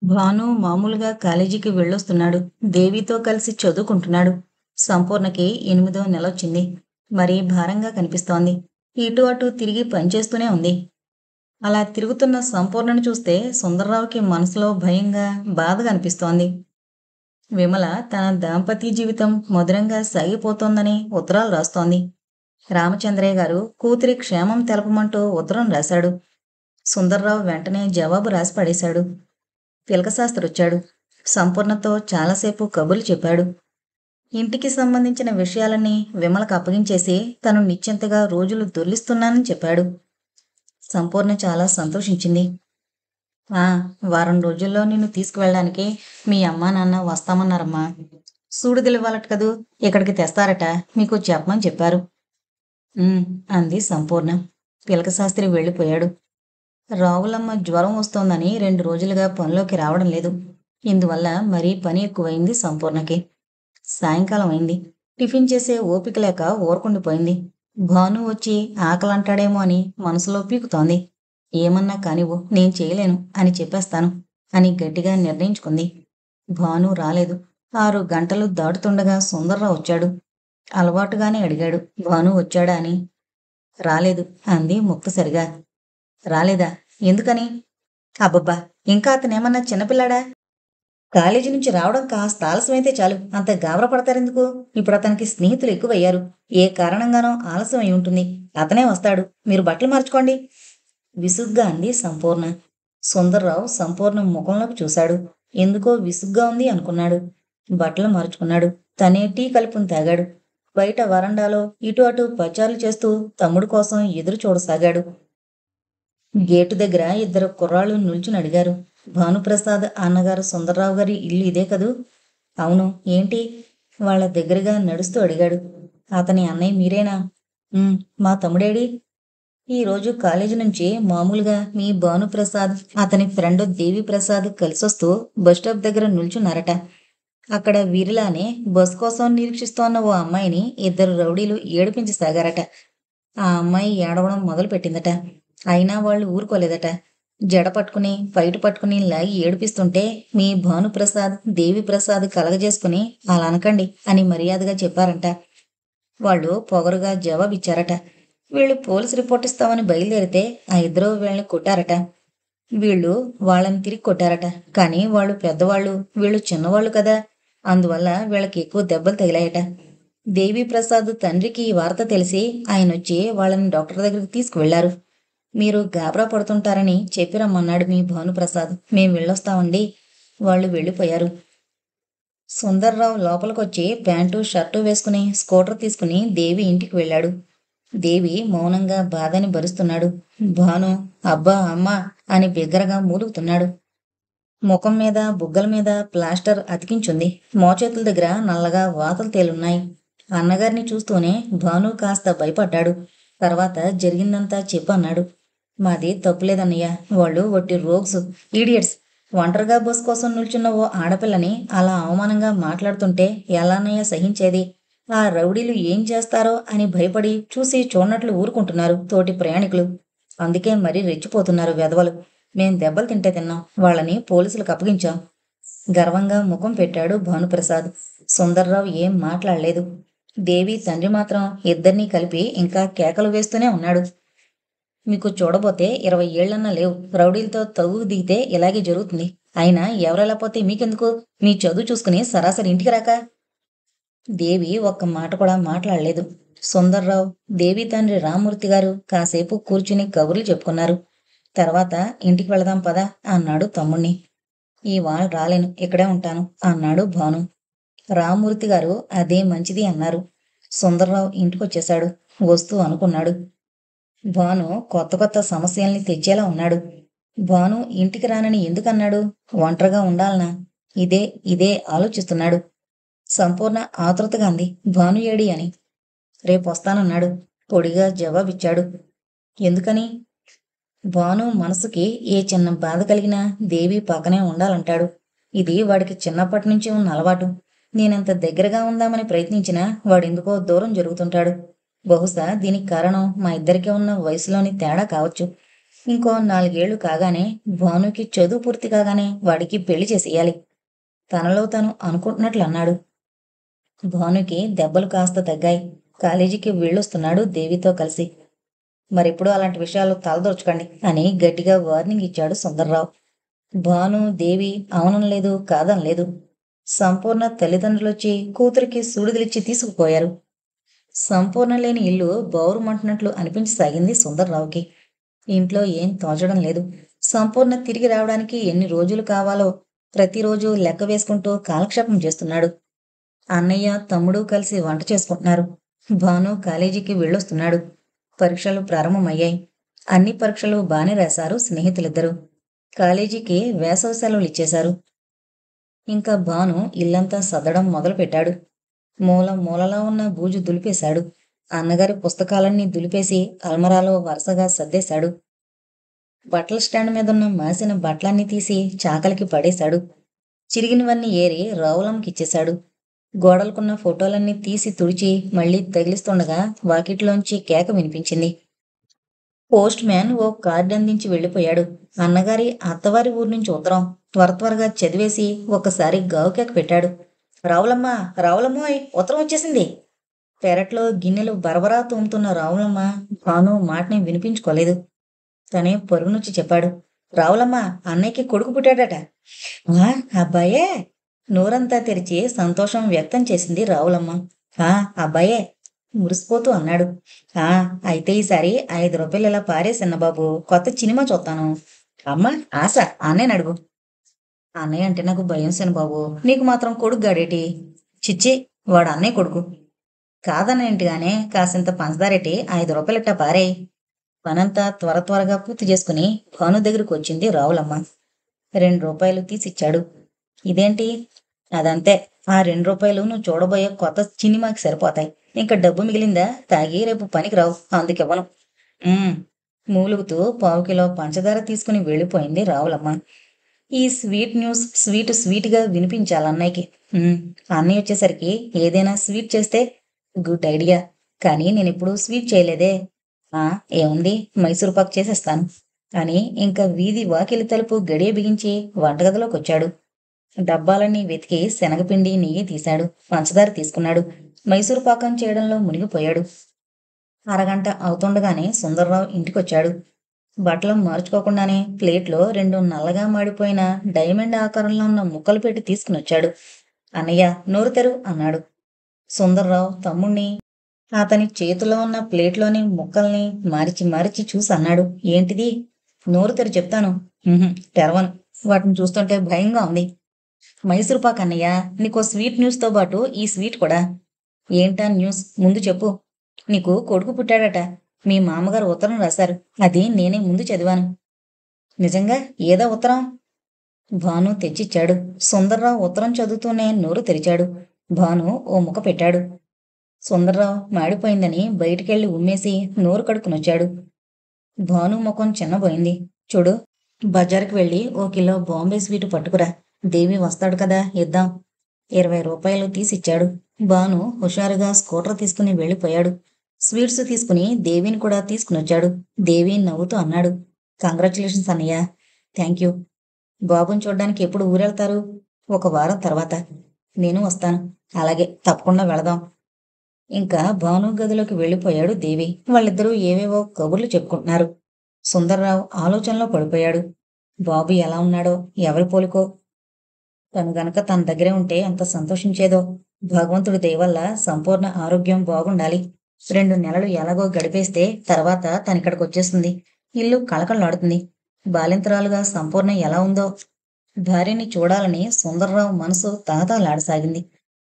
భాను మామూలుగా కాలేజీకి వెళ్ళొస్తున్నాడు. దేవితో కలిసి చదువుకుంటున్నాడు. సంపూర్ణకి 8వ నెలొచ్చింది. మరీ భారంగా కనిపిస్తోంది. ఇటు అటు తిరిగి పనిచేస్తూనే ఉంది. అలా తిరుగుతున్న సంపూర్ణను చూస్తే సుందర్రావుకి మనసులో భయంగా, బాధగా అనిపిస్తోంది. విమల తన దాంపత్య జీవితం మధురంగా సాగిపోతోందని ఉత్తరాలు రాస్తోంది. రామచంద్రయ్య గారు కూతురి క్షేమం తెలపమంటూ ఉత్తరం రాశాడు. సుందర్రావు వెంటనే జవాబు రాసి పడేశాడు. పిలకశాస్త్రొచ్చాడు. సంపూర్ణతో చాలాసేపు కబుర్లు చెప్పాడు. ఇంటికి సంబంధించిన విషయాలన్నీ విమలకు అప్పగించేసి తను నిశ్చింతగా రోజులు దొర్లిస్తున్నానని చెప్పాడు. సంపూర్ణ చాలా సంతోషించింది. ఆ, వారం రోజుల్లో నిన్ను తీసుకువెళ్ళడానికి మీ అమ్మా నాన్న వస్తామన్నారమ్మా. సూడిదలివ్వాలట కదూ, ఇక్కడికి తెస్తారట, మీకు చెప్పమని చెప్పారు. "ఉమ్," అంది సంపూర్ణ. పిలకశాస్త్రి వెళ్ళిపోయాడు. రావులమ్మ జ్వరం వస్తోందని 2 రోజులుగా పనిలోకి రావడం లేదు. ఇందువల్ల మరీ పని ఎక్కువైంది సంపూర్ణకి. సాయంకాలం అయింది. టిఫిన్ చేసే ఓపిక లేక ఊరకుండిపోయింది. భాను వచ్చి ఆకలంటాడేమో అని మనసులో పీకుతోంది. ఏమన్నా కానివ్వు, నేను చేయలేను అని చెప్పేస్తాను అని గట్టిగా నిర్ణయించుకుంది. భాను రాలేదు. 6 గంటలు దాటుతుండగా సుందర్రావు వచ్చాడు. అలవాటుగానే అడిగాడు, భాను వచ్చాడా అని. రాలేదు అంది ముక్తసరిగా. రాలేదా? ఎందుకని? అబ్బబ్బా, ఇంకా అతనేమన్నా చిన్నపిల్లాడా? కాలేజీ నుంచి రావడం కాస్త ఆలస్యమైతే చాలు అంత గాబరా పడతారెందుకు? ఇప్పుడు అతనికి స్నేహితులు ఎక్కువయ్యారు. ఏ కారణంగానో ఆలస్యం అయి ఉంటుంది. అతనే వస్తాడు. మీరు బట్టలు మార్చుకోండి విసుగ్గా అంది సంపూర్ణ. సుందర్రావు సంపూర్ణ ముఖంలోకి చూశాడు. ఎందుకో విసుగ్గా ఉంది అనుకున్నాడు. బట్టలు మార్చుకున్నాడు. తనే టీ కలుపుని తాగాడు. బయట వరండాలో ఇటు అటు పచార్లు చేస్తూ తమ్ముడు కోసం ఎదురు చూడసాగాడు. గేటు దగ్గర 2 కుర్రాళ్ళు నిల్చుని అడిగారు. భానుప్రసాద్ అన్నగారు సుందర్రావు గారి ఇల్లు ఇదే కదూ? అవును, ఏంటి? వాళ్ళ దగ్గరగా నడుస్తూ అడిగాడు. అతని అన్నయ్య మీరేనా? "ఉమ్, మా తమ్ముడేడి?" ఈరోజు కాలేజీ నుంచి మామూలుగా మీ భానుప్రసాద్, అతని ఫ్రెండ్ దేవిప్రసాద్ కలిసొస్తూ బస్టాప్ దగ్గర నిల్చున్నారట. అక్కడ వీరిలానే బస్ కోసం నిరీక్షిస్తోన్న ఓ అమ్మాయిని 2 రౌడీలు ఏడిపించసాగారట. ఆ అమ్మాయి ఏడవడం మొదలుపెట్టిందట. అయినా వాళ్ళు ఊరుకోలేదట. జడ పట్టుకుని, పైట పట్టుకుని లాగి ఏడిపిస్తుంటే మీ భానుప్రసాద్, దేవిప్రసాద్ కలగజేసుకుని అలా అనకండి అని మర్యాదగా చెప్పారంట. వాళ్ళు పొగరుగా జవాబిచ్చారట. వీళ్ళు పోలీసు రిపోర్ట్ ఇస్తామని బయలుదేరితే ఆ ఇద్దరూ వీళ్ళని కొట్టారట. వీళ్ళు వాళ్ళని తిరిగి కొట్టారట. కానీ వాళ్ళు పెద్దవాళ్ళు, వీళ్ళు చిన్నవాళ్ళు కదా. అందువల్ల వీళ్ళకి ఎక్కువ దెబ్బలు తగిలాయట. దేవీప్రసాద్ తండ్రికి ఈ వార్త తెలిసి ఆయనొచ్చి వాళ్ళని డాక్టర్ దగ్గరికి తీసుకువెళ్లారు. మీరు గాబరా పడుతుంటారని చెప్పి రమ్మన్నాడు మీ భానుప్రసాద్. మేం వెళ్ళొస్తామండి. వాళ్ళు వెళ్ళిపోయారు. సుందర్రావు లోపలికొచ్చి ప్యాంటు షర్టు వేసుకుని స్కూటర్ తీసుకుని దేవి ఇంటికి వెళ్ళాడు. దేవి మౌనంగా బాధని భరిస్తున్నాడు. భాను అబ్బా అమ్మా అని బిగ్గరగా మూలుగుతున్నాడు. ముఖం మీద బుగ్గల మీద ప్లాస్టర్ అతికించుంది. మోచేతుల దగ్గర నల్లగా వాతలు తేలున్నాయి. అన్నగారిని చూస్తూనే భాను కాస్త భయపడ్డాడు. తర్వాత జరిగిందంతా చెప్పన్నాడు. మాది తప్పులేదన్నయ్య. వాళ్ళు వట్టి రోగ్స్, ఈడియట్స్. ఒంటరిగా బస్ కోసం నిల్చున్న ఓ ఆడపిల్లని అలా అవమానంగా మాట్లాడుతుంటే ఎలానయ్య సహించేది? ఆ రౌడీలు ఏం చేస్తారో అని భయపడి చూసి చూడనట్లు ఊరుకుంటున్నారు తోటి ప్రయాణికులు. అందుకే మరీ రెచ్చిపోతున్నారు వెధవలు. మేం దెబ్బలు తింటే తిన్నాం. వాళ్ళని పోలీసులకు అప్పగించాం. గర్వంగా ముఖం పెట్టాడు భానుప్రసాద్. సుందర్రావు ఏం మాట్లాడలేదు. దేవి తండ్రి మాత్రం ఇద్దరినీ కలిపి ఇంకా కేకలు వేస్తూనే ఉన్నాడు. మీకు చూడబోతే 20 ఏళ్లన్నా లేవు. రౌడీలతో తగువు దిగితే ఇలాగే జరుగుతుంది. అయినా ఎవరెలా పోతే మీకెందుకు? మీ చదువు చూసుకుని సరాసరి ఇంటికి రాక. దేవి ఒక్క మాట కూడా మాట్లాడలేదు. సుందర్రావు, దేవి తండ్రి రామ్మూర్తి గారు కాసేపు కూర్చుని కబుర్లు చెప్పుకున్నారు. తర్వాత ఇంటికి వెళదాం పదా అన్నాడు తమ్ముణ్ణి. ఇవాళ రాలేను, ఇక్కడే ఉంటాను అన్నాడు భాను. రామ్మూర్తి గారు అదే మంచిది అన్నారు. సుందర్రావు ఇంటికొచ్చేశాడు. వస్తూ అనుకున్నాడు, భాను కొత్త కొత్త సమస్యల్ని తెచ్చేలా ఉన్నాడు. భాను ఇంటికి రానని ఎందుకన్నాడు? ఒంటరిగా ఉండాలనా? ఇదే ఇదే ఆలోచిస్తున్నాడు. సంపూర్ణ ఆతృతగా అంది, భాను ఏడి అని. రేపొస్తానన్నాడు. పొడిగా జవాబిచ్చాడు. ఎందుకని? భాను మనసుకి ఏ చిన్న బాధ కలిగినా దేవి పక్కనే ఉండాలంటాడు. ఇది వాడికి చిన్నప్పటి నుంచి ఉన్న అలవాటు. నేనెంత దగ్గరగా ఉందామని ప్రయత్నించినా వాడెందుకో దూరం జరుగుతుంటాడు. బహుశా దీనికి కారణం మా ఇద్దరికీ ఉన్న వయసులోని తేడా కావచ్చు. ఇంకో 4 ఏళ్లు కాగానే, భానుకి చదువు పూర్తి కాగానే వాడికి పెళ్లి చేసేయాలి. తనలో తను అనుకుంటున్నట్లు అన్నాడు. భానుకి దెబ్బలు కాస్త తగ్గాయి. కాలేజీకి వెళ్ళొస్తున్నాడు దేవితో కలిసి. మరెప్పుడూ అలాంటి విషయాలు తలదూర్చకండి అని గట్టిగా వార్నింగ్ ఇచ్చాడు సుందర్రావు. భాను, దేవి అవుననలేదు, కాదనలేదు. సంపూర్ణ తల్లిదండ్రులొచ్చి కూతురికి సూడిదలిచ్చి తీసుకుపోయారు. సంపూర్ణ లేని ఇల్లు బౌరుమంటున్నట్లు అనిపించసాగింది సుందర్రావుకి. ఇంట్లో ఏం తోచడం లేదు. సంపూర్ణ తిరిగి రావడానికి ఎన్ని రోజులు కావాలో ప్రతిరోజు లెక్క వేసుకుంటూ కాలక్షేపం చేస్తున్నాడు. అన్నయ్య, తమ్ముడు కలిసి వంట చేసుకుంటున్నారు. భాను కాలేజీకి వెళ్ళొస్తున్నాడు. పరీక్షలు ప్రారంభమయ్యాయి. అన్ని పరీక్షలు బానే రాశారు స్నేహితులిద్దరూ. కాలేజీకి వేసవి సెలవులు ఇచ్చేశారు. ఇంకా భాను ఇల్లంతా సర్దడం మొదలుపెట్టాడు. మూల మూలలా ఉన్న బూజు దులిపేశాడు. అన్నగారి పుస్తకాలన్నీ దులిపేసి అల్మరాలో వరుసగా సర్దేశాడు. బట్టల స్టాండ్ మీదున్న మాసిన బట్టలన్నీ తీసి చాకలికి పడేశాడు. చిరిగినవన్నీ ఏరి రావులమ్మకిచ్చేశాడు. గోడలకున్న ఫోటోలన్నీ తీసి తుడిచి మళ్ళీ తగిలిస్తుండగా వాకిట్లోంచి కేక వినిపించింది. పోస్ట్ మ్యాన్ ఓ కార్డు అందించి వెళ్ళిపోయాడు. అన్నగారి అత్తవారి ఊరి నుంచి ఉత్తరం త్వర త్వరగా చదివేసి ఒకసారి గావుకేక పెట్టాడు. రావులమ్మ, రావులమ్మోయ్, ఉత్తరం వచ్చేసింది. పెరట్లో గిన్నెలు బరబరా తోముతున్న రావులమ్మ భాను మాటని వినిపించుకోలేదు. తనే పరుగునొచ్చి చెప్పాడు. రావులమ్మ, అన్నయ్యకి కొడుకు పుట్టాడట. ఆ, అబ్బాయే? నోరంతా తెరిచి సంతోషం వ్యక్తం చేసింది రావులమ్మ. ఆ, అబ్బాయే మురిసిపోతూ అన్నాడు. ఆ, అయితే ఈసారి 5 రూపాయలు ఇలా పారేసిన్న బాబు, కొత్త సినిమా చూస్తాను. అమ్మ, ఆశ, అన్నయ్యని అడుగు. అన్నయ్య అంటే నాకు భయం సేను బాబు, నీకు మాత్రం కొడుకు గాడేటి? చిచ్చి, వాడు అన్నయ్య కొడుకు. కాదన్నేంటిగానే కాసింత పంచదారేటి 5 రూపాయలట్టా పారేయ్. పనంతా త్వర త్వరగా పూర్తి చేసుకుని భాను దగ్గరకు వచ్చింది రావులమ్మ. 2 రూపాయలు తీసిచ్చాడు. ఇదేంటి? అదంతే, ఆ 2 రూపాయలు నువ్వు చూడబోయే కొత్త సినిమాకి సరిపోతాయి. ఇంకా డబ్బు మిగిలిందా? తాగి రేపు పనికి రావు, అందుకివ్వను. ఉమ్, మూలుగుతూ 1/4 కిలో పంచదార తీసుకుని వెళ్ళిపోయింది రావులమ్మ. ఈ స్వీట్ న్యూస్ స్వీట్గా వినిపించాలన్నయ్యకి. అన్నయ్య వచ్చేసరికి ఏదైనా స్వీట్ చేస్తే గుడ్ ఐడియా. కానీ నేనెప్పుడు స్వీట్ చేయలేదే. ఆ, ఏముంది, మైసూర్ పాక్ చేసేస్తాను అని ఇంకా వీధి వాకిలి తలుపు గడియ బిగించి వంటగదిలోకి వచ్చాడు. డబ్బాలన్నీ వెతికి శనగపిండి, నెయ్యి తీశాడు. పంచదార తీసుకున్నాడు. మైసూరు పాకం చేయడంలో మునిగిపోయాడు. అరగంట అవుతుండగానే సుందర్రావు ఇంటికొచ్చాడు. బట్టలు మార్చుకోకుండానే ప్లేట్లో 2 నల్లగా మాడిపోయిన డైమండ్ ఆకారంలో ఉన్న ముక్కలు పెట్టి తీసుకునొచ్చాడు. అన్నయ్య, నోరు తెరు అన్నాడు. సుందర్రావు తమ్ముణ్ణి అతని చేతిలో ఉన్న ప్లేట్లోని ముక్కల్ని మారిచి మారిచి చూసి అన్నాడు. ఏంటిది? నోరు తెరు చెప్తాను. తెరవను. వాటిని చూస్తుంటే భయంగా ఉంది. మైసూర్పాక్ అన్నయ్య, నీకో స్వీట్ న్యూస్తో పాటు ఈ స్వీట్ కూడా. ఏంటా న్యూస్? ముందు చెప్పు. నీకు కొడుకు పుట్టాడట. మీ మామగారు ఉత్తరం రాశారు. అది నేనే ముందు చదివాను. నిజంగా? ఏదో ఉత్తరం? భాను తెచ్చిచ్చాడు. సుందర్రావు ఉత్తరం చదువుతూనే నోరు తెరిచాడు. భాను ఓ ముక్క పెట్టాడు. సుందర్రావు మాడిపోయిందని బయటికెళ్ళి ఉమ్మేసి నోరు కడుక్కునొచ్చాడు. భాను ముఖం చిన్నబోయింది. చూడు, బజారుకి వెళ్ళి 1 కిలో బాంబే స్వీటు పట్టుకురా. దేవి వస్తాడు కదా, ఇద్దాం. 20 రూపాయలు తీసిచ్చాడు. భాను హుషారుగా స్కూటర్ తీసుకుని వెళ్ళిపోయాడు. స్వీట్స్ తీసుకుని దేవిని కూడా తీసుకునొచ్చాడు. దేవి నవ్వుతూ అన్నాడు. కంగ్రాచులేషన్స్ అన్నయ్య. Thank you. బాబుని చూడ్డానికి ఎప్పుడు ఊరెళ్తారు? 1 వారం తర్వాత. నేను వస్తాను. అలాగే, తప్పకుండా వెళదాం. ఇంకా భాను గదిలోకి వెళ్ళిపోయాడు దేవి. వాళ్ళిద్దరూ ఏవేవో కబుర్లు చెప్పుకుంటున్నారు. సుందర్రావు ఆలోచనలో పడిపోయాడు. బాబు ఎలా ఉన్నాడో, ఎవరి పోలికో. తను గనక తన దగ్గరే ఉంటే ఎంత సంతోషించేదో. భగవంతుడి దయవల్ల సంపూర్ణ ఆరోగ్యం బాగుండాలి. 2 నెలలు ఎలాగో గడిపేస్తే తర్వాత తనిక్కడికి వచ్చేస్తుంది. ఇల్లు కళకళలాడుతుంది. బాలింతరాలుగా సంపూర్ణ ఎలా ఉందో. భార్యని చూడాలని సుందర్రావు మనసు తాతాలాడసాగింది.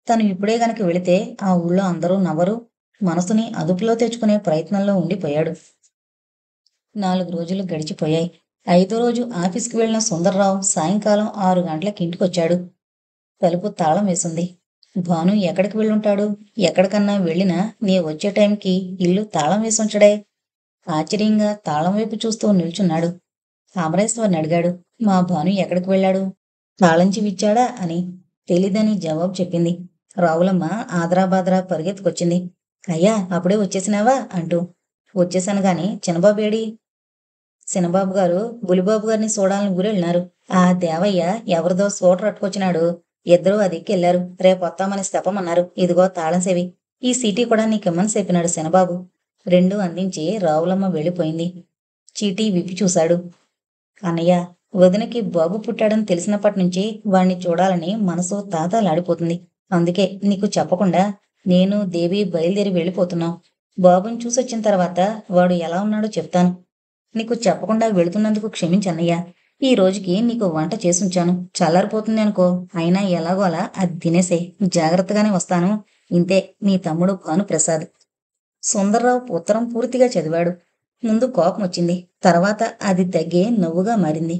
తను ఇప్పుడే గనక వెళితే ఆ ఊళ్ళో అందరూ నవ్వరు. మనసుని అదుపులో తెచ్చుకునే ప్రయత్నంలో ఉండిపోయాడు. 4 రోజులు గడిచిపోయాయి. 5వ రోజు ఆఫీస్కి వెళ్లిన సుందర్రావు సాయంకాలం 6 గంటలకి ఇంటికొచ్చాడు. తలుపు తాళం వేసింది. భాను ఎక్కడికి వెళ్ళుంటాడు? ఎక్కడికన్నా వెళ్ళినా నీ వచ్చే టైంకి ఇల్లు తాళం వేసుంచడే. ఆశ్చర్యంగా తాళం వైపు చూస్తూ నిల్చున్నాడు. అమరేశ్వర్ని అడిగాడు. మా భాను ఎక్కడికి వెళ్ళాడు? తాళం చెవిచ్చాడా అని. తెలీదని జవాబు చెప్పింది. రావులమ్మ ఆదరాబాదరా పరిగెత్తుకొచ్చింది. అయ్యా, అప్పుడే వచ్చేసినావా అంటూ. వచ్చేసాను గాని చిన్నబాబేడి? చిన్నబాబు గారు బులిబాబు గారిని చూడాలని ఊరెళ్ళినారు. ఆ దేవయ్య ఎవరిదో స్కూటర్ అట్టుకొచ్చినాడు. ఇద్దరూ అదిక్కెళ్ళారు. రేపొత్తామని చెప్పమన్నారు. ఇదిగో తాళం చెవి. ఈ సీటీ కూడా నీకిమ్మని చెప్పినాడు చిన్నబాబు. రెండూ అందించి రావులమ్మ వెళ్ళిపోయింది. చీటీ విప్పి చూశాడు. అన్నయ్య, వదినకి బాబు పుట్టాడని తెలిసినప్పటి నుంచి వాణ్ణి చూడాలని మనసు తాతాలాడిపోతుంది. అందుకే నీకు చెప్పకుండా నేను దేవి బయలుదేరి వెళ్ళిపోతున్నాం. బాబుని చూసొచ్చిన తర్వాత వాడు ఎలా ఉన్నాడో చెప్తాను. నీకు చెప్పకుండా వెళుతున్నందుకు క్షమించన్నయ్య. ఈ రోజుకి నీకు వంట చేసుంచాను. చల్లారిపోతుంది అనుకో. అయినా ఎలాగో అలా అది తినేసే. జాగ్రత్తగానే వస్తాను. ఇంతే, నీ తమ్ముడు భానుప్రసాద్. సుందర్రావు ఉత్తరం పూర్తిగా చదివాడు. ముందు కోపం వచ్చింది. తర్వాత అది తగ్గే నవ్వుగా మారింది.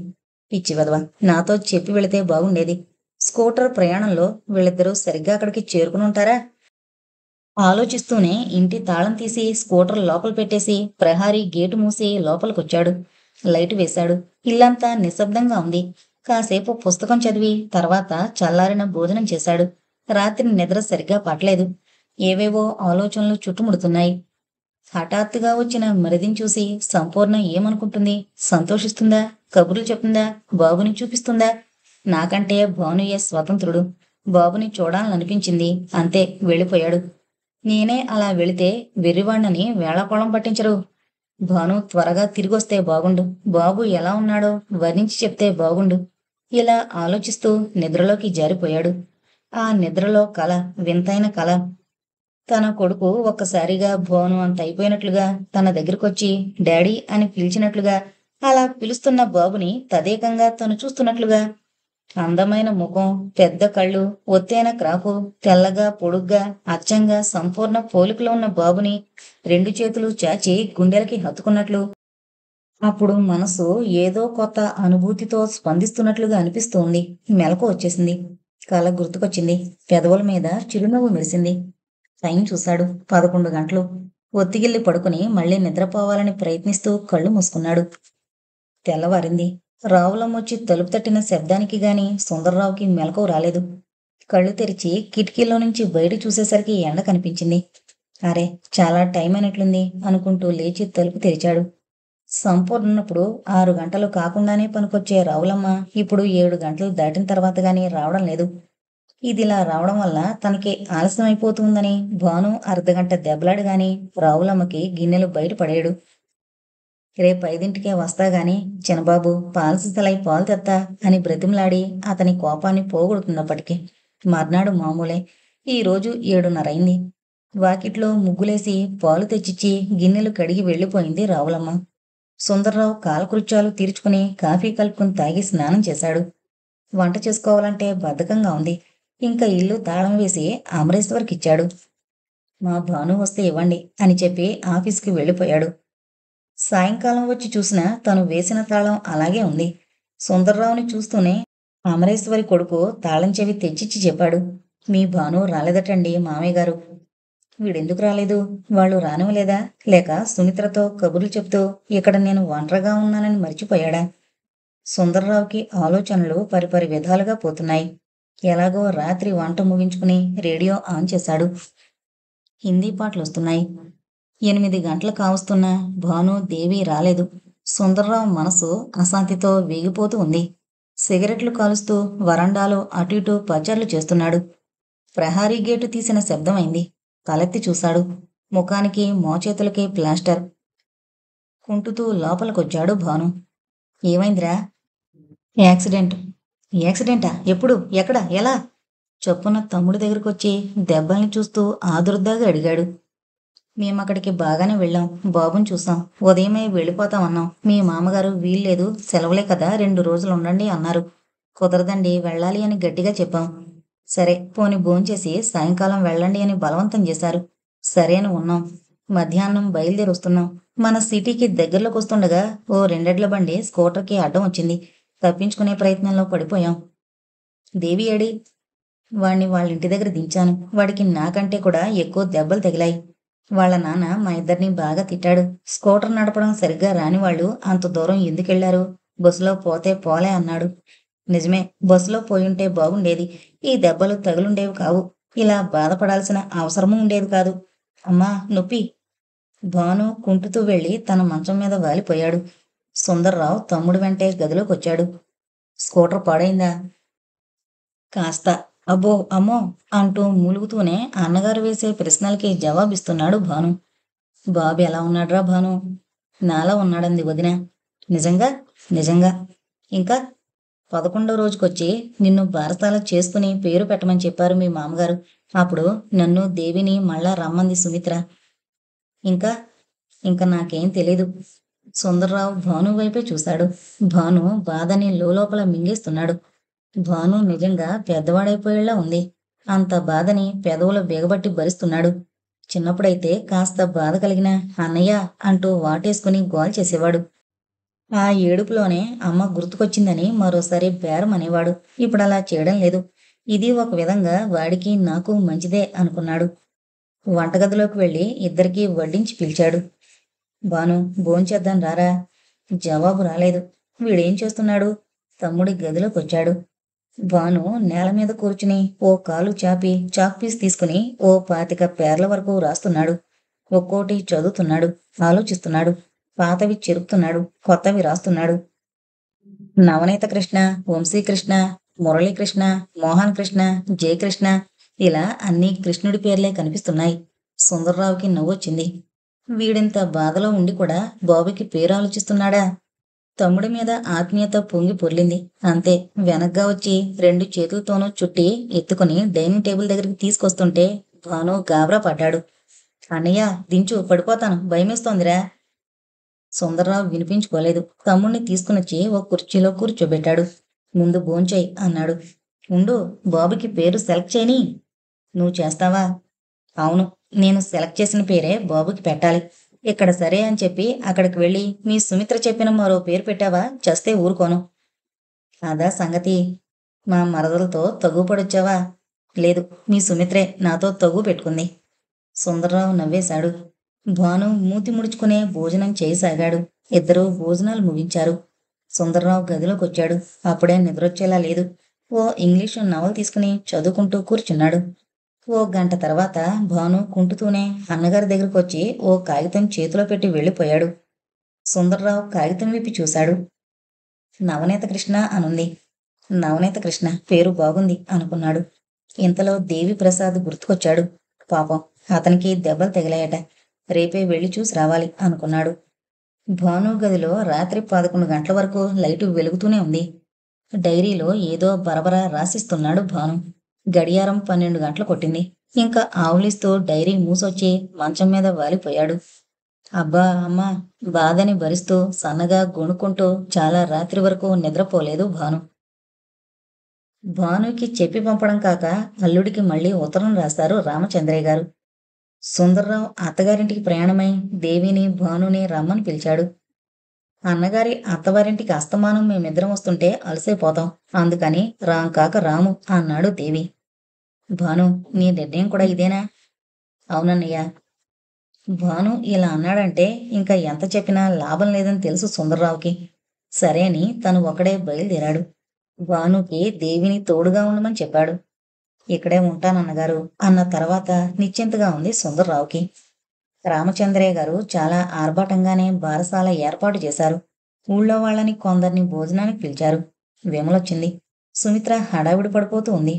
పిచ్చి వెధవ, నాతో చెప్పి వెళితే బాగుండేది. స్కూటర్ ప్రయాణంలో వీళ్ళిద్దరూ సరిగ్గా అక్కడికి చేరుకుని ఉంటారా? ఆలోచిస్తూనే ఇంటి తాళం తీసి స్కూటర్ లోపల పెట్టేసి ప్రహారీ గేటు మూసి లోపలికొచ్చాడు. లైటు వేశాడు. ఇల్లంతా నిశ్శబ్దంగా ఉంది. కాసేపు పుస్తకం చదివి తర్వాత చల్లారిన భోజనం చేశాడు. రాత్రి నిద్ర సరిగ్గా పట్టలేదు. ఏవేవో ఆలోచనలు చుట్టుముడుతున్నాయి. హఠాత్తుగా వచ్చిన మరిదిని చూసి సంపూర్ణ ఏమనుకుంటుంది? సంతోషిస్తుందా? కబుర్లు చెప్తుందా? బాబుని చూపిస్తుందా? నాకంటే భానుయే స్వతంత్రుడు. బాబుని చూడాలనిపించింది. అంతే, వెళ్ళిపోయాడు. నేనే అలా వెళితే వెర్రివాణ్ణని వేళాకోళం పట్టించరు. భాను త్వరగా తిరిగొస్తే బాగుండు. బాబు ఎలా ఉన్నాడో వర్ణించి చెప్తే బాగుండు. ఇలా ఆలోచిస్తూ నిద్రలోకి జారిపోయాడు. ఆ నిద్రలో కల, వింతైన కల. తన కొడుకు ఒక్కసారిగా భాను అంత అయిపోయినట్లుగా తన దగ్గరకొచ్చి డాడీ అని పిలిచినట్లుగా, అలా పిలుస్తున్న బాబుని తదేకంగా తను చూస్తున్నట్లుగా. అందమైన ముఖం, పెద్ద కళ్ళు, ఒత్తైన క్రాపు, తెల్లగా పొడుగ్గా అచ్చంగా సంపూర్ణ పోలికలో ఉన్న బాబుని రెండు చేతులు చాచి గుండెలకి హత్తుకున్నట్లు. అప్పుడు మనసు ఏదో కొత్త అనుభూతితో స్పందిస్తున్నట్లుగా అనిపిస్తోంది. మెలకు వచ్చేసింది. కల గుర్తుకొచ్చింది. పెదవుల మీద చిరునవ్వు మెరిసింది. టైం చూశాడు. 11 గంటలు. ఒత్తిగిల్లి పడుకుని మళ్ళీ నిద్రపోవాలని ప్రయత్నిస్తూ కళ్ళు మూసుకున్నాడు. తెల్లవారింది. రావులమ్మొచ్చి తలుపు తట్టిన శబ్దానికి గాని సుందర్రావుకి మెలకువ రాలేదు. కళ్ళు తెరిచి కిటికీలో నుంచి బయట చూసేసరికి ఎండ కనిపించింది. అరే, చాలా టైం అయినట్లుంది అనుకుంటూ లేచి తలుపు తెరిచాడు. సంపూర్ణప్పుడు 6 గంటలు కాకుండానే పనికొచ్చే రావులమ్మ ఇప్పుడు 7 గంటలు దాటిన తర్వాత గాని రావడం లేదు. ఇదిలా రావడం వల్ల తనకి ఆలస్యం అయిపోతుందని భాను అర్ధగంట దెబ్బలాడు గాని రావులమ్మకి గిన్నెలు బయట పడేయడు. రేపు 5ంటికే వస్తాగాని చిన్నబాబు పాలసిసలై పాలు తెత్తా అని బ్రతిమలాడి అతని కోపాన్ని పోగొడుతున్నప్పటికీ మర్నాడు మామూలే. ఈ రోజు 7:30 అయింది. వాకిట్లో ముగ్గులేసి పాలు తెచ్చిచ్చి గిన్నెలు కడిగి వెళ్ళిపోయింది రావులమ్మ. సుందర్రావు కాలకృత్యాలు తీర్చుకుని కాఫీ కలుపుకుని తాగి స్నానం చేశాడు. వంట చేసుకోవాలంటే బద్ధకంగా ఉంది. ఇంకా ఇల్లు తాళం వేసి అమరేశ్వర్కిచ్చాడు. మా భాను వస్తే ఇవ్వండి అని చెప్పి ఆఫీస్కి వెళ్ళిపోయాడు. సాయంకాలం వచ్చి చూసినా తను వేసిన తాళం అలాగే ఉంది. సుందర్రావుని చూస్తూనే అమరేశ్వరి కొడుకు తాళం చెవి తెచ్చిచ్చి చెప్పాడు. మీ భాను రాలేదటండి మామయ్య గారు. వీడెందుకు రాలేదు? వాళ్ళు రానివ్వలేదా? లేక సుమిత్రతో కబుర్లు చెప్తూ ఇక్కడ నేను ఒంటరిగా ఉన్నానని మర్చిపోయాడా? సుందర్రావుకి ఆలోచనలు పరిపరి విధాలుగా పోతున్నాయి. ఎలాగో రాత్రి వంట ముగించుకుని రేడియో ఆన్ చేశాడు. హిందీ పాటలొస్తున్నాయి. 8 గంటలు కావస్తున్నా భాను దేవి రాలేదు. సుందర్రావు మనసు అశాంతితో వేగిపోతూ ఉంది. సిగరెట్లు కాలుస్తూ వరండాలో అటు ఇటు పచార్లు చేస్తున్నాడు. ప్రహారీ గేటు తీసిన శబ్దమైంది. తలెత్తి చూశాడు. ముఖానికి మోచేతులకి ప్లాస్టర్. కుంటుతూ లోపలికొచ్చాడు భాను. ఏమైందిరా? యాక్సిడెంట్. యాక్సిడెంటా? ఎప్పుడు? ఎక్కడ? ఎలా? చొప్పున తమ్ముడి దగ్గరకొచ్చి దెబ్బల్ని చూస్తూ ఆదుర్దాగా అడిగాడు. మేమక్కడికి బాగానే వెళ్ళాం. బాబుని చూసాం. ఉదయమే వెళ్ళిపోతామన్నాం. మీ మామగారు వీల్లేదు, సెలవులే కదా 2 రోజులు ఉండండి అన్నారు. కుదరదండి, వెళ్ళాలి అని గట్టిగా చెప్పాం. సరే పోని భోంచేసి సాయంకాలం వెళ్ళండి అని బలవంతం చేశారు. సరే అని ఉన్నాం. మధ్యాహ్నం బయలుదేరి వస్తున్నాం. మన సిటీకి దగ్గరలోకి వస్తుండగా ఓ 2 ఎడ్ల బండి స్కూటర్కి అడ్డం వచ్చింది. తప్పించుకునే ప్రయత్నంలో పడిపోయాం. దేవి ఏడి? వాణ్ణి వాళ్ళింటి దగ్గర దించాను. వాడికి నాకంటే కూడా ఎక్కువ దెబ్బలు తగిలాయి. వాళ్ళ నాన్న మా ఇద్దరిని బాగా తిట్టాడు. స్కూటర్ నడపడం సరిగ్గా రాని వాళ్ళు అంత దూరం ఎందుకెళ్లారు? బస్సులో పోతే పోలే అన్నాడు. నిజమే, బస్సులో పోయుంటే బాగుండేది. ఈ దెబ్బలు తగులుండేవి కావు. ఇలా బాధపడాల్సిన అవసరమూ ఉండేది కాదు. అమ్మా, నొప్పి. భాను కుంటుతూ వెళ్ళి తన మంచం మీద వాలిపోయాడు. సుందర్రావు తమ్ముడు వెంటే గదిలోకొచ్చాడు. స్కూటర్ పాడైందా? కాస్త. అబ్బో అమ్మో అంటూ మూలుగుతూనే అన్నగారు వేసే ప్రశ్నలకి జవాబిస్తున్నాడు భాను. బాబు ఎలా ఉన్నాడ్రా భాను? నాలా ఉన్నాడంది వదిన. నిజంగా? నిజంగా. ఇంకా 11వ రోజుకొచ్చి నిన్ను బారసాల చేసుకుని పేరు పెట్టమని చెప్పారు మీ మామగారు. అప్పుడు నన్ను దేవిని మళ్ళా రమ్మంది సుమిత్ర. ఇంకా? ఇంక నాకేం తెలీదు. సుందర్రావు భాను వైపే చూశాడు. భాను బాధని లోలోపల మింగేస్తున్నాడు. భాను నిజంగా పెద్దవాడైపోయేలా ఉంది. అంత బాధని పెదవులు బిగబట్టి భరిస్తున్నాడు. చిన్నప్పుడైతే కాస్త బాధ కలిగిన అన్నయ్య అంటూ వాటేసుకుని గోల చేసేవాడు. ఆ ఏడుపులోనే అమ్మ గుర్తుకొచ్చిందని మరోసారి బేరం అనేవాడు. ఇప్పుడలా చేయడం లేదు. ఇది ఒక విధంగా వాడికి నాకు మంచిదే అనుకున్నాడు. వంటగదిలోకి వెళ్ళి ఇద్దరికీ వడ్డించి పిలిచాడు. భాను, భోంచేద్దాం రారా? జవాబు రాలేదు. వీడేం చేస్తున్నాడు? తమ్ముడి గదిలోకొచ్చాడు. భాను నేల మీద కూర్చుని ఓ కాలు చాపి చాక్పీస్ తీసుకుని ఓ 25 పేర్ల వరకు రాస్తున్నాడు. ఒక్కోటి చదువుతున్నాడు, ఆలోచిస్తున్నాడు. పాతవి చెరుపుతున్నాడు, కొత్తవి రాస్తున్నాడు. నవనీత కృష్ణ, వంశీకృష్ణ, మురళీకృష్ణ, మోహన్ కృష్ణ, జయకృష్ణ ఇలా అన్ని కృష్ణుడి పేర్లే కనిపిస్తున్నాయి. సుందర్రావుకి నవ్వొచ్చింది. వీడింత బాధలో ఉండి కూడా బాబుకి పేరు ఆలోచిస్తున్నాడా? తమ్ముడి మీద ఆత్మీయత పొంగి పొర్లింది. అంతే వెనగ్గా వచ్చి 2 చేతులతోనూ చుట్టి ఎత్తుకుని డైనింగ్ టేబుల్ దగ్గరికి తీసుకొస్తుంటే భాను గాబరా పడ్డాడు. అన్నయ్య, దించు, పడిపోతాను, భయమేస్తోందిరా. సుందర్రావు వినిపించుకోలేదు. తమ్ముణ్ణి తీసుకునొచ్చి ఓ కుర్చీలో కూర్చోబెట్టాడు. ముందు భోంచేయ్ అన్నాడు. ఉండు, బాబుకి పేరు సెలెక్ట్ చేయని. నువ్వు చేస్తావా? అవును, నేను సెలెక్ట్ చేసిన పేరే బాబుకి పెట్టాలి. ఇక్కడ సరే అని చెప్పి అక్కడికి వెళ్ళి మీ సుమిత్ర చెప్పిన మరో పేరు పెట్టావా చస్తే ఊరుకోను. అదా సంగతి. మా మరదలతో తగు పడొచ్చావా? లేదు, మీ సుమిత్రే నాతో తగు పెట్టుకుంది. సుందర్రావు నవ్వేశాడు. భాను మూతి ముడుచుకునే భోజనం చేయసాగాడు. ఇద్దరూ భోజనాలు ముగించారు. సుందర్రావు గదిలోకొచ్చాడు. అప్పుడే నిద్రొచ్చేలా లేదు. ఓ ఇంగ్లీషు నవల తీసుకుని చదువుకుంటూ కూర్చున్నాడు. ఓ గంట తర్వాత భాను కుంటుతూనే అన్నగారి దగ్గరకొచ్చి ఓ కాగితం చేతిలో పెట్టి వెళ్ళిపోయాడు. సుందర్రావు కాగితం విప్పి చూశాడు. నవనీత కృష్ణ అనుంది. నవనీత కృష్ణ పేరు బాగుంది అనుకున్నాడు. ఇంతలో దేవి ప్రసాద్ గుర్తుకొచ్చాడు. పాపం, అతనికి దెబ్బలు తగిలాయట. రేపే వెళ్ళి చూసి రావాలి అనుకున్నాడు. భాను గదిలో రాత్రి 11 గంటల వరకు లైటు వెలుగుతూనే ఉంది. డైరీలో ఏదో బరబరా రాసిస్తున్నాడు భాను. గడియారం 12 గంటలు కొట్టింది. ఇంకా ఆవులిస్తూ డైరీ మూసొచ్చి మంచం మీద వాలిపోయాడు. అబ్బా అమ్మా, బాధని భరిస్తూ సన్నగా గొణుక్కుంటూ చాలా రాత్రి వరకు నిద్రపోలేదు భాను. భానుకి చెప్పి పంపడం కాక అల్లుడికి మళ్ళీ ఉత్తరం రాశారు రామచంద్రయ్య గారు. సుందర్రావు అత్తగారింటికి ప్రయాణమై దేవిని భానుని రమ్మని పిలిచాడు. అన్నగారి అత్తవారింటికి అస్తమానం మేమిద్దరం వస్తుంటే అలసైపోతాం. అందుకని రాం కాక రాము అన్నాడు దేవి. భాను, నీ నిర్ణయం కూడా ఇదేనా? అవునన్నయ్య. భాను ఇలా అన్నాడంటే ఇంకా ఎంత చెప్పినా లాభం లేదని తెలుసు సుందర్రావుకి. సరే అని తను ఒకడే బయలుదేరాడు. భానుకి దేవిని తోడుగా ఉండమని చెప్పాడు. ఇక్కడే ఉంటానన్నగారు అన్న తర్వాత నిశ్చింతగా ఉంది సుందర్రావుకి. రామచంద్రయ్య గారు చాలా ఆర్భాటంగానే బారసాల ఏర్పాటు చేశారు. ఊళ్ళో వాళ్ళని కొందరిని భోజనానికి పిలిచారు. విమలొచ్చింది. సుమిత్ర హడావిడి పడిపోతూ ఉంది.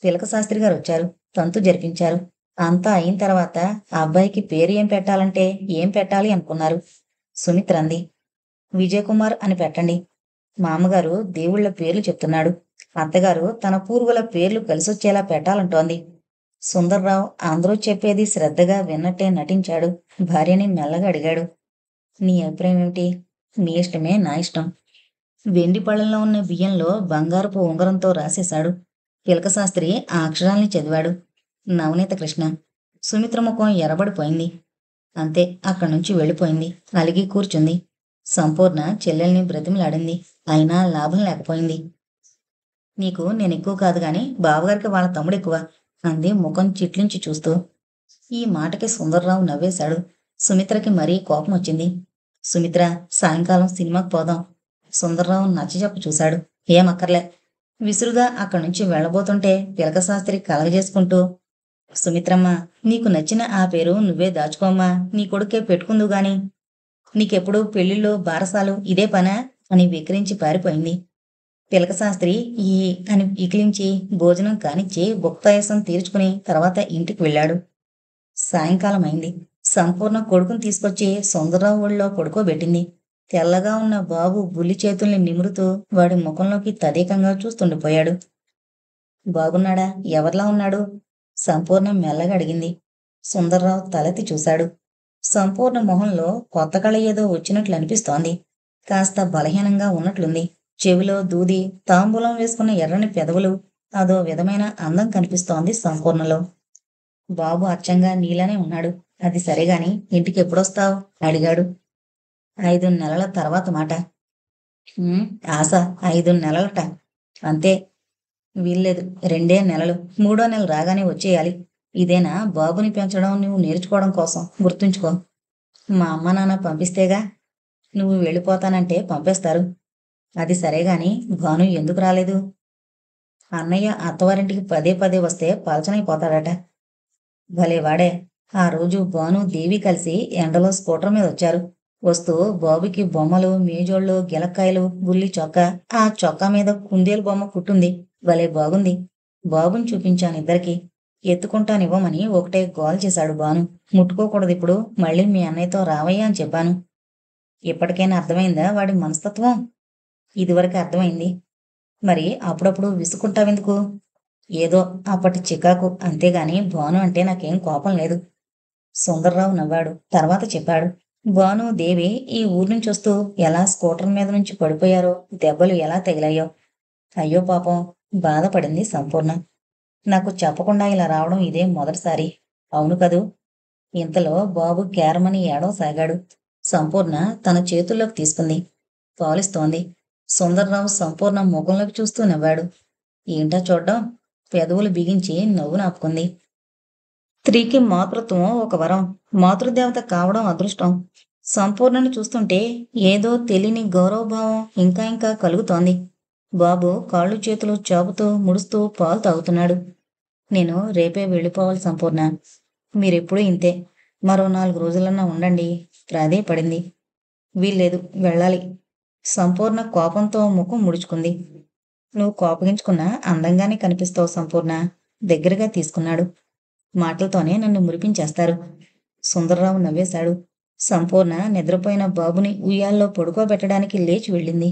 పిలక శాస్త్రి గారు వచ్చారు. తంతు జరిపించారు. అంతా అయిన తర్వాత ఆ అబ్బాయికి పేరు ఏం పెట్టాలంటే ఏం పెట్టాలి అనుకున్నారు. సుమిత్ర అంది, విజయకుమార్ అని పెట్టండి. మామగారు దేవుళ్ళ పేర్లు చెప్తున్నాడు. అత్తగారు తన పూర్వుల పేర్లు కలిసొచ్చేలా పెట్టాలంటోంది. సుందర్రావు అందరూ చెప్పేది శ్రద్ధగా విన్నట్టే నటించాడు. భార్యని మెల్లగా అడిగాడు. నీ అభిప్రాయం ఏమిటి? మీ ఇష్టమే నా ఇష్టం. వెండి పళ్ళల్లో ఉన్న బియ్యంలో బంగారపు ఉంగరంతో రాసేశాడు. పిలకశాస్త్రి ఆ అక్షరాల్ని చదివాడు. నవనీత కృష్ణ. సుమిత్ర ముఖం ఎర్రబడిపోయింది. అంతే, అక్కడి నుంచి వెళ్ళిపోయింది. అలిగి కూర్చుంది. సంపూర్ణ చెల్లెల్ని బ్రతిమిలాడింది. అయినా లాభం లేకపోయింది. నీకు నేనెక్కువ కాదు గాని బావగారికి వాళ్ళ తమ్ముడు ఎక్కువ అంది ముఖం చిట్లించి చూస్తూ. ఈ మాటకి సుందర్రావు నవ్వేశాడు. సుమిత్రకి మరీ కోపం వచ్చింది. సుమిత్ర, సాయంకాలం సినిమాకి పోదాం. సుందర్రావు నచ్చజెప్ప చూశాడు. ఏమక్కర్లే. విసురుగా అక్కడి నుంచి వెళ్ళబోతుంటే పిలకశాస్త్రి కలగజేసుకుంటూ, సుమిత్రమ్మ, నీకు నచ్చిన ఆ పేరు నువ్వే దాచుకోమ్మా, నీ కొడుకే పెట్టుకుందు గాని. నీకెప్పుడు పెళ్లిళ్ళు బారసాలు ఇదే పనా అని వెక్కిరించి పారిపోయింది. పిలక శాస్త్రి ఈ అని ఇకిలించి భోజనం కానిచ్చి భుక్తాయాసం తీర్చుకుని తర్వాత ఇంటికి వెళ్ళాడు. సాయంకాలం అయింది. సంపూర్ణ కొడుకుని తీసుకొచ్చి సుందర్రావు ఒళ్ళో పడుకోబెట్టింది. తెల్లగా ఉన్న బాబు బుల్లి చేతుల్ని నిమురుతూ వాడి ముఖంలోకి తదేకంగా చూస్తుండిపోయాడు. బాగున్నాడా? ఎవరిలా ఉన్నాడు? సంపూర్ణ మెల్లగా అడిగింది. సుందర్రావు తలెత్తి చూశాడు. సంపూర్ణ మొహంలో కొత్త కళ ఏదో వచ్చినట్లు అనిపిస్తోంది. కాస్త బలహీనంగా ఉన్నట్లుంది. చెవిలో దూది, తాంబూలం వేసుకున్న ఎర్రని పెదవులు, అదో విధమైన అందం కనిపిస్తోంది సంపూర్ణలో. బాబు అచ్చంగా నీలానే ఉన్నాడు. అది సరేగాని ఇంటికెప్పుడొస్తావ్? అడిగాడు. 5 నెలల తర్వాత మాట. "ఉమ్, ఆశ 5 నెలలట. అంతే. వీల్లేదు. 2 నెలలు. 3వ నెల రాగానే వచ్చేయాలి. ఇదేనా బాబుని పెంచడం నువ్వు నేర్చుకోవడం కోసం? గుర్తుంచుకో. మా అమ్మ నాన్న పంపిస్తేగా. నువ్వు వెళ్ళిపోతానంటే పంపేస్తారు. అది సరేగాని భాను ఎందుకు రాలేదు? అన్నయ్య అత్తవారింటికి పదే పదే వస్తే పలచనైపోతాడట. భలేవాడే. ఆ రోజు భాను దేవి కలిసి ఎండలో స్కూటర్ మీద వచ్చారు. వస్తూ బాబుకి బొమ్మలు, మేజోళ్ళు, గిలక్కాయలు, బుల్లి చొక్కా, ఆ చొక్కా మీద కుందేలు బొమ్మ కుట్టుంది. భలే బాగుంది. బాబుని చూపించాను ఇద్దరికి. ఎత్తుకుంటానివ్వమని ఒకటే గోల చేశాడు భాను. ముట్టుకోకూడదిప్పుడు. మళ్ళీ మీ అన్నయ్యతో రావయ్యా అని చెప్పాను. ఇప్పటికైనా అర్థమైందా వాడి మనస్తత్వం? ఇదివరకు అర్థమైంది. మరి అప్పుడప్పుడు విసుక్కుంటావెందుకు? ఏదో అప్పటి చికాకు అంతేగాని భాను అంటే నాకేం కోపం లేదు. సుందర్రావు నవ్వాడు. తర్వాత చెప్పాడు. భాను, దేవి ఈ ఊరు నుంచొస్తూ ఎలా స్కూటర్ మీద నుంచి పడిపోయారో, దెబ్బలు ఎలా తగిలాయో. అయ్యో పాపం! బాధపడింది సంపూర్ణ. నాకు చెప్పకుండా ఇలా రావడం ఇదే మొదటిసారి. అవును కదూ? ఇంతలో బాబు కేరమని ఏడవసాగాడు. సంపూర్ణ తన చేతుల్లోకి తీసుకుంది. పాలిస్తోంది. సుందర్రావు సంపూర్ణ ముఖంలోకి చూస్తూ నవ్వాడు. ఏంటా చూడ్డం? పెదవులు బిగించి నవ్వు నాపుకుంది. స్త్రీకి మాతృత్వం ఒక వరం. మాతృదేవత కావడం అదృష్టం. సంపూర్ణని చూస్తుంటే ఏదో తెలియని గౌరవభావం ఇంకా ఇంకా కలుగుతోంది. బాబు కాళ్ళు చేతులు చాపుతూ ముడుస్తూ పాలు తాగుతున్నాడు. నేను రేపే వెళ్ళిపోవాలి సంపూర్ణ. మీరెప్పుడూ ఇంతే. మరో 4 రోజులన్నా ఉండండి. ప్రాధేయపడింది. వీల్లేదు, వెళ్ళాలి. సంపూర్ణ కోపంతో ముఖం ముడుచుకుంది. నువ్వు కోపగించుకున్నా అందంగానే కనిపిస్తావు సంపూర్ణ. దగ్గరగా తీసుకున్నాడు. మాటలతోనే నన్ను మురిపించేస్తారు. సుందర్రావు నవ్వేశాడు. సంపూర్ణ నిద్రపోయిన బాబుని ఉయ్యాల్లో పడుకోబెట్టడానికి లేచి వెళ్ళింది.